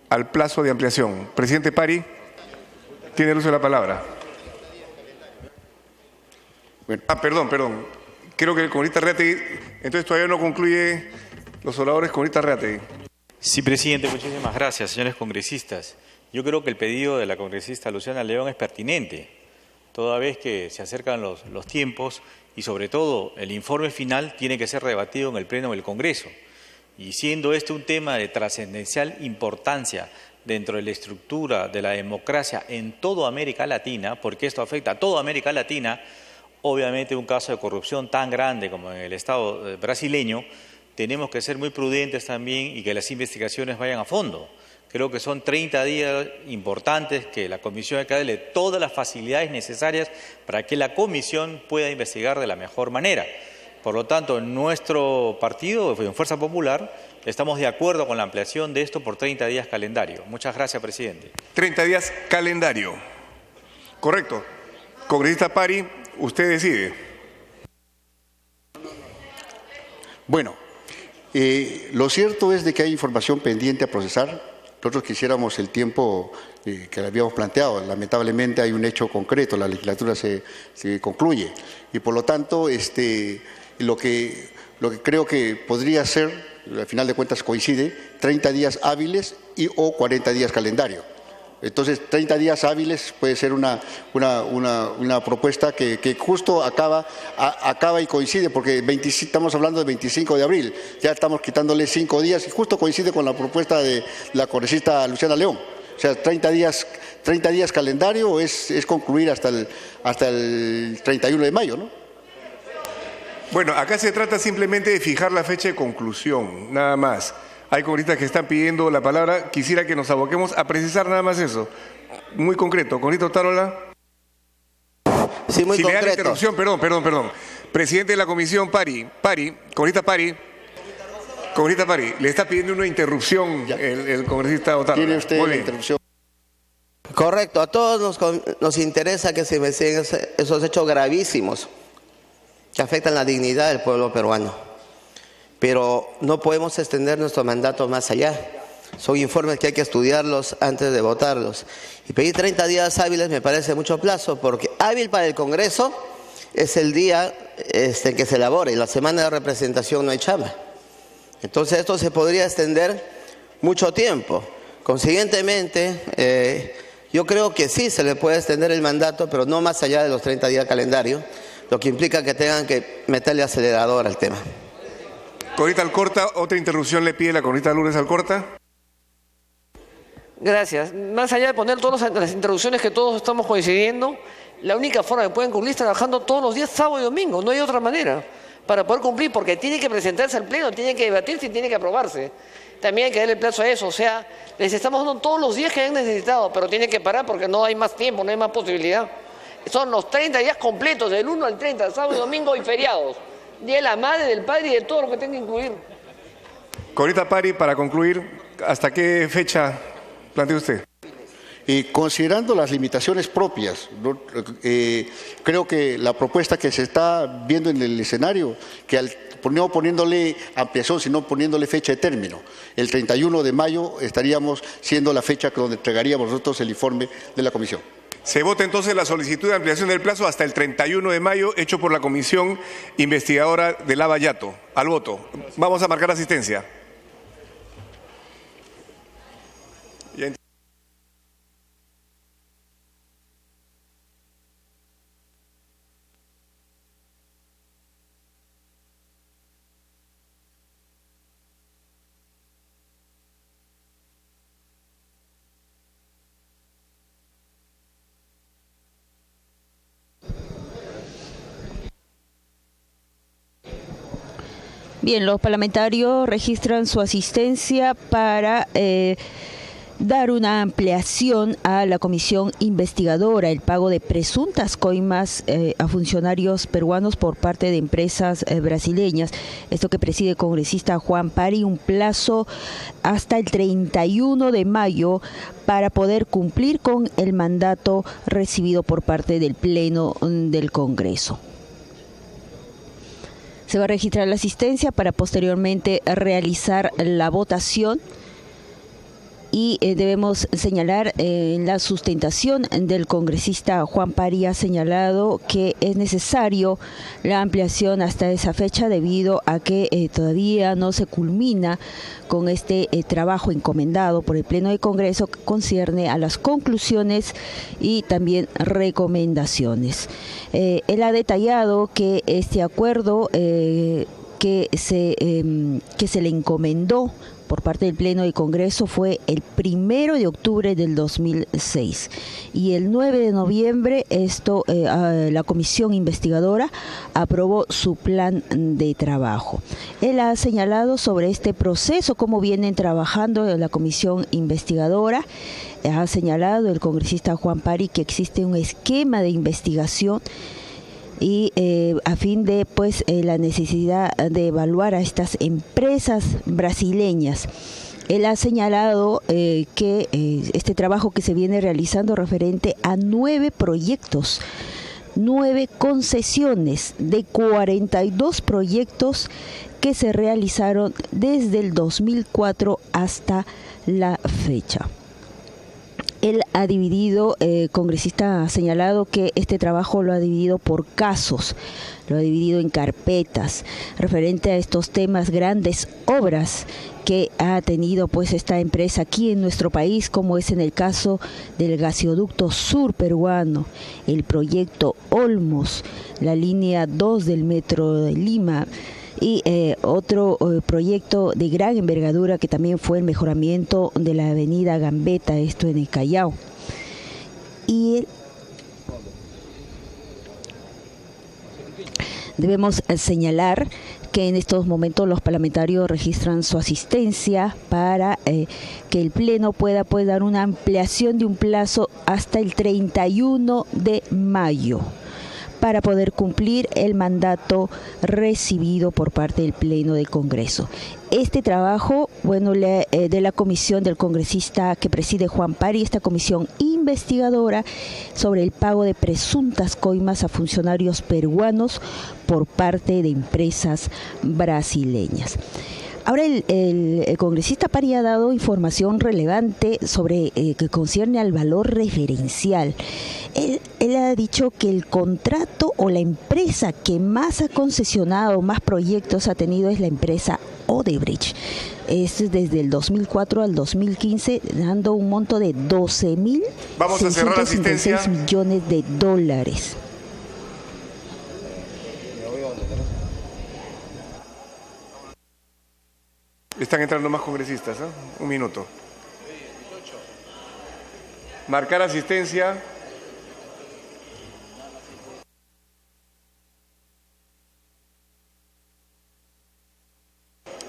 al plazo de ampliación. Presidente Pari, tiene el uso de la palabra. Bueno. Perdón. Creo que el congresista Reategui, entonces todavía no concluye los oradores congresista Reategui. Sí, presidente, muchísimas gracias, señores congresistas. Yo creo que el pedido de la congresista Luciana León es pertinente, toda vez que se acercan los tiempos y sobre todo el informe final tiene que ser debatido en el Pleno del Congreso. Y siendo este un tema de trascendencial importancia dentro de la estructura de la democracia en toda América Latina, porque esto afecta a toda América Latina, obviamente un caso de corrupción tan grande como en el Estado brasileño, tenemos que ser muy prudentes también y que las investigaciones vayan a fondo. Creo que son 30 días importantes que la comisión hay que darle todas las facilidades necesarias para que la comisión pueda investigar de la mejor manera. Por lo tanto, en nuestro partido, en Fuerza Popular, estamos de acuerdo con la ampliación de esto por 30 días calendario. Muchas gracias, presidente. 30 días calendario. Correcto. Congresista Pari, usted decide. Bueno, lo cierto es de que hay información pendiente a procesar. Nosotros quisiéramos el tiempo que le habíamos planteado. Lamentablemente hay un hecho concreto, la legislatura se concluye. Y por lo tanto, lo que creo que podría ser, al final de cuentas coincide, 30 días hábiles o 40 días calendario. Entonces, 30 días hábiles puede ser una propuesta que justo acaba y coincide, porque estamos hablando del 25 de abril, ya estamos quitándole 5 días y justo coincide con la propuesta de la congresista Luciana León. O sea, 30 30 días calendario o es concluir hasta el 31 de mayo, ¿no? Bueno, acá se trata simplemente de fijar la fecha de conclusión, nada más. Hay congresistas que están pidiendo la palabra. Quisiera que nos aboquemos a precisar nada más eso. Muy concreto. Congresista Otárola. Sí, muy si concreto. le da la interrupción, perdón. Presidente de la comisión, congresista Pari, le está pidiendo una interrupción el congresista Otárola. Tiene usted la interrupción. Correcto, a todos nos interesa que se investiguen esos hechos gravísimos que afectan la dignidad del pueblo peruano. Pero no podemos extender nuestro mandato más allá. Son informes que hay que estudiarlos antes de votarlos. Y pedir 30 días hábiles me parece mucho plazo, porque hábil para el Congreso es el día en que se elabora, y la semana de representación no hay chamba. Entonces esto se podría extender mucho tiempo. Consiguientemente, yo creo que sí se le puede extender el mandato, pero no más allá de los 30 días calendario, lo que implica que tengan que meterle acelerador al tema. Congresista Alcorta, otra interrupción le pide la congresista Lourdes Alcorta. Gracias. Más allá de poner todas las interrupciones que todos estamos coincidiendo, la única forma que pueden cumplir es trabajando todos los días, sábado y domingo. No hay otra manera para poder cumplir, porque tiene que presentarse al Pleno, tiene que debatirse y tiene que aprobarse. También hay que darle plazo a eso. O sea, les estamos dando todos los días que hayan necesitado, pero tienen que parar porque no hay más tiempo, no hay más posibilidad. Son los 30 días completos, del 1 al 30, sábado y domingo y feriados. Día de la madre, del padre y de todo lo que tenga que incluir. Congresista Pari, para concluir, ¿hasta qué fecha plantea usted? Considerando las limitaciones propias, ¿no? Creo que la propuesta que se está viendo en el escenario, que no poniéndole ampliación, sino poniéndole fecha de término, el 31 de mayo estaríamos siendo la fecha donde entregaríamos nosotros el informe de la comisión. Se vota entonces la solicitud de ampliación del plazo hasta el 31 de mayo, hecho por la Comisión Investigadora de Lava Yato. Al voto. Vamos a marcar asistencia. Bien, los parlamentarios registran su asistencia para dar una ampliación a la comisión investigadora, el pago de presuntas coimas a funcionarios peruanos por parte de empresas brasileñas. Esto que preside el congresista Juan Pari, un plazo hasta el 31 de mayo para poder cumplir con el mandato recibido por parte del Pleno del Congreso. Se va a registrar la asistencia para posteriormente realizar la votación y debemos señalar en la sustentación del congresista Juan Pari ha señalado que es necesario la ampliación hasta esa fecha debido a que todavía no se culmina con este trabajo encomendado por el Pleno del Congreso que concierne a las conclusiones y también recomendaciones. Él ha detallado que este acuerdo que se le encomendó por parte del Pleno del Congreso fue el 1 de octubre del 2006 y el 9 de noviembre la comisión investigadora aprobó su plan de trabajo. Él ha señalado sobre este proceso, cómo vienen trabajando en la comisión investigadora. Ha señalado el congresista Juan Pari que existe un esquema de investigación y a fin de la necesidad de evaluar a estas empresas brasileñas. Él ha señalado que este trabajo que se viene realizando referente a 9 proyectos, 9 concesiones de 42 proyectos que se realizaron desde el 2004 hasta la fecha. Él ha dividido, congresista ha señalado que este trabajo lo ha dividido por casos, lo ha dividido en carpetas, referente a estos temas, grandes obras que ha tenido esta empresa aquí en nuestro país, como es en el caso del gasoducto sur peruano, el proyecto Olmos, la línea 2 del metro de Lima, y otro proyecto de gran envergadura que también fue el mejoramiento de la avenida Gambetta, esto en el Callao. y debemos señalar que en estos momentos los parlamentarios registran su asistencia para que el Pleno pueda dar una ampliación de un plazo hasta el 31 de mayo para poder cumplir el mandato recibido por parte del Pleno del Congreso. Este trabajo, de la comisión del congresista que preside Juan Pari, esta comisión investigadora sobre el pago de presuntas coimas a funcionarios peruanos por parte de empresas brasileñas. Ahora el congresista Pari ha dado información relevante sobre que concierne al valor referencial. Él ha dicho que el contrato o la empresa que más ha concesionado, más proyectos ha tenido es la empresa Odebrecht. Es desde el 2004 al 2015, dando un monto de 12.636 millones de dólares. Están entrando más congresistas, ¿eh? Un minuto. Marcar asistencia.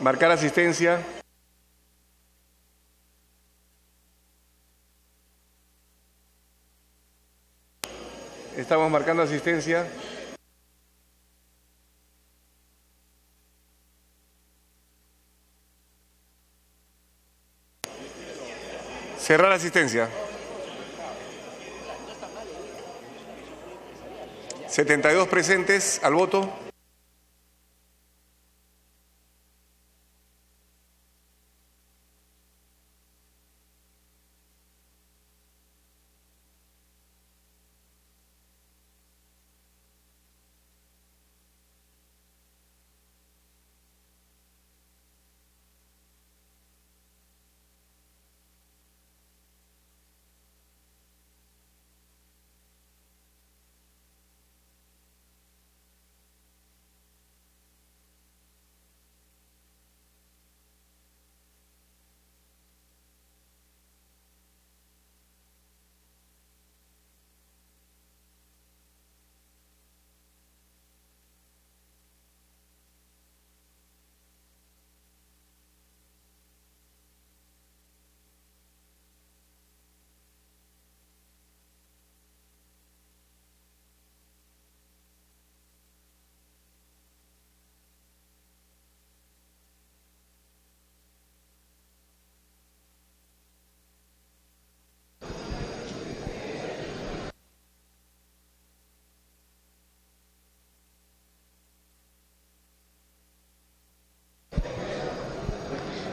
Marcar asistencia. Estamos marcando asistencia. Cerrar asistencia. 72 presentes al voto.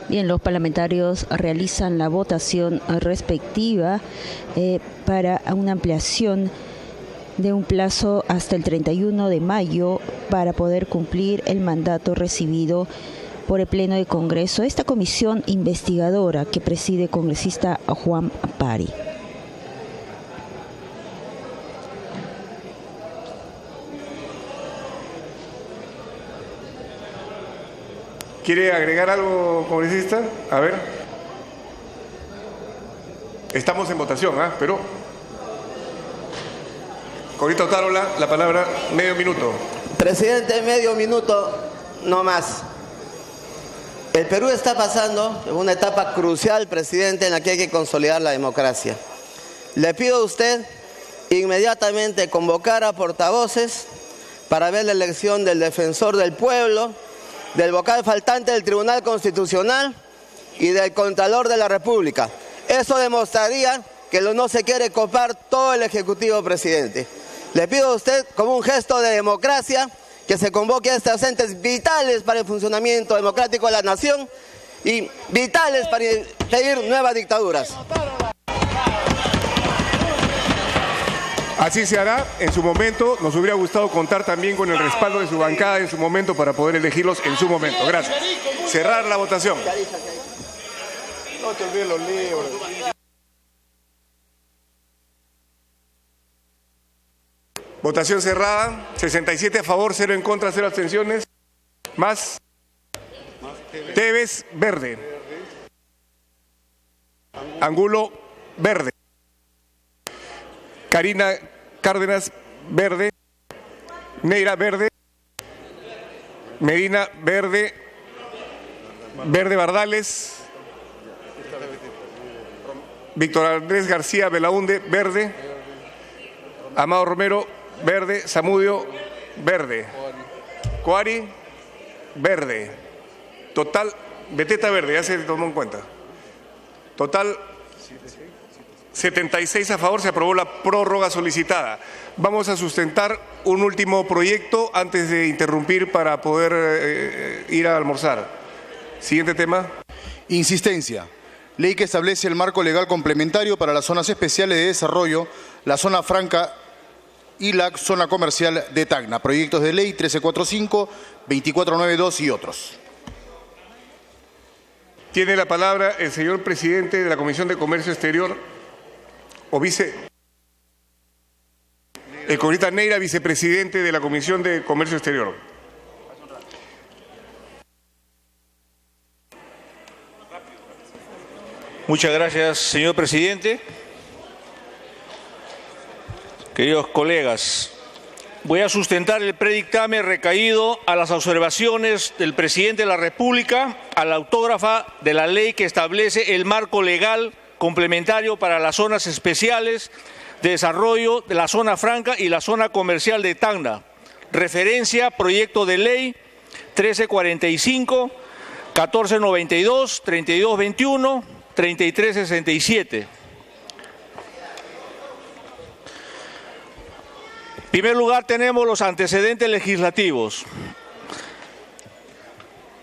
Bien, los parlamentarios realizan la votación respectiva para una ampliación de un plazo hasta el 31 de mayo para poder cumplir el mandato recibido por el Pleno de Congreso. Esta comisión investigadora que preside el congresista Juan Pari. ¿Quiere agregar algo, congresista? A ver. Estamos en votación, pero... Corita Otárola, la palabra, medio minuto. Presidente, medio minuto, no más. El Perú está pasando una etapa crucial, presidente, en la que hay que consolidar la democracia. Le pido a usted inmediatamente convocar a portavoces para ver la elección del defensor del pueblo, del vocal faltante del Tribunal Constitucional y del Contralor de la República. Eso demostraría que no se quiere copar todo el Ejecutivo, presidente. Le pido a usted, como un gesto de democracia, que se convoque a estos entes vitales para el funcionamiento democrático de la nación y vitales para impedir nuevas dictaduras. Así se hará en su momento. Nos hubiera gustado contar también con el respaldo de su bancada en su momento para poder elegirlos en su momento. Gracias. Cerrar la votación. No te olvides los libros. Votación cerrada. 67 a favor, 0 en contra, 0 abstenciones. Más. Tevez, verde. Angulo, verde. Karina Cárdenas, verde. Neira, verde. Medina, verde. Verde Bardales. Víctor Andrés García Belaunde, verde. Amado Romero, verde. Zamudio, verde. Coari, verde. Total, Beteta, verde, ya se tomó en cuenta. Total, 76 a favor, se aprobó la prórroga solicitada. Vamos a sustentar un último proyecto antes de interrumpir para poder ir a almorzar. Siguiente tema. Insistencia. Ley que establece el marco legal complementario para las zonas especiales de desarrollo, la zona franca y la zona comercial de Tacna. Proyectos de ley 1345, 2492 y otros. Tiene la palabra el señor presidente de la Comisión de Comercio Exterior, o el congresista Neira, vicepresidente de la Comisión de Comercio Exterior. Muchas gracias, señor presidente. Queridos colegas, voy a sustentar el predictamen recaído a las observaciones del presidente de la República a la autógrafa de la ley que establece el marco legal complementario para las zonas especiales de desarrollo de la zona franca y la zona comercial de Tacna. Referencia, proyecto de ley 1345, 1492, 3221, 3367. En primer lugar, tenemos los antecedentes legislativos.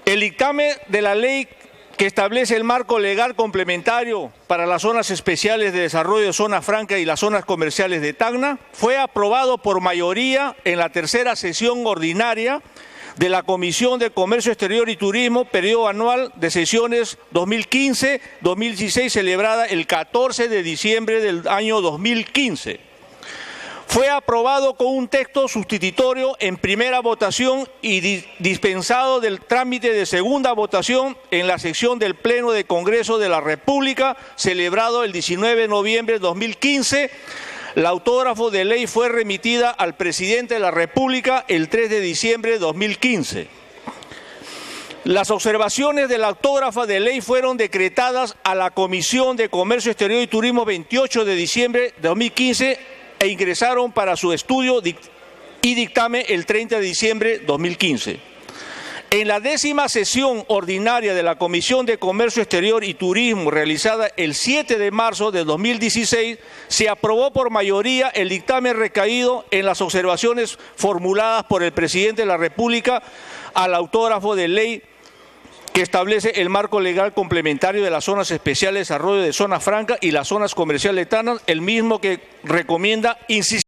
El dictamen de la ley que establece el marco legal complementario para las zonas especiales de desarrollo de zona franca y las zonas comerciales de Tacna fue aprobado por mayoría en la tercera sesión ordinaria de la Comisión de Comercio Exterior y Turismo, periodo anual de sesiones 2015-2016, celebrada el 14 de diciembre del año 2015. Fue aprobado con un texto sustitutorio en primera votación y dispensado del trámite de segunda votación en la sección del Pleno de Congreso de la República, celebrado el 19 de noviembre de 2015. La autógrafo de ley fue remitida al presidente de la República el 3 de diciembre de 2015. Las observaciones de la autógrafa de ley fueron decretadas a la Comisión de Comercio Exterior y Turismo 28 de diciembre de 2015 e ingresaron para su estudio y dictamen el 30 de diciembre de 2015. En la 10ª sesión ordinaria de la Comisión de Comercio Exterior y Turismo, realizada el 7 de marzo de 2016, se aprobó por mayoría el dictamen recaído en las observaciones formuladas por el presidente de la República al autógrafo de ley que establece el marco legal complementario de las zonas especiales de desarrollo de zona franca y las zonas comerciales de Tacna, el mismo que recomienda insistir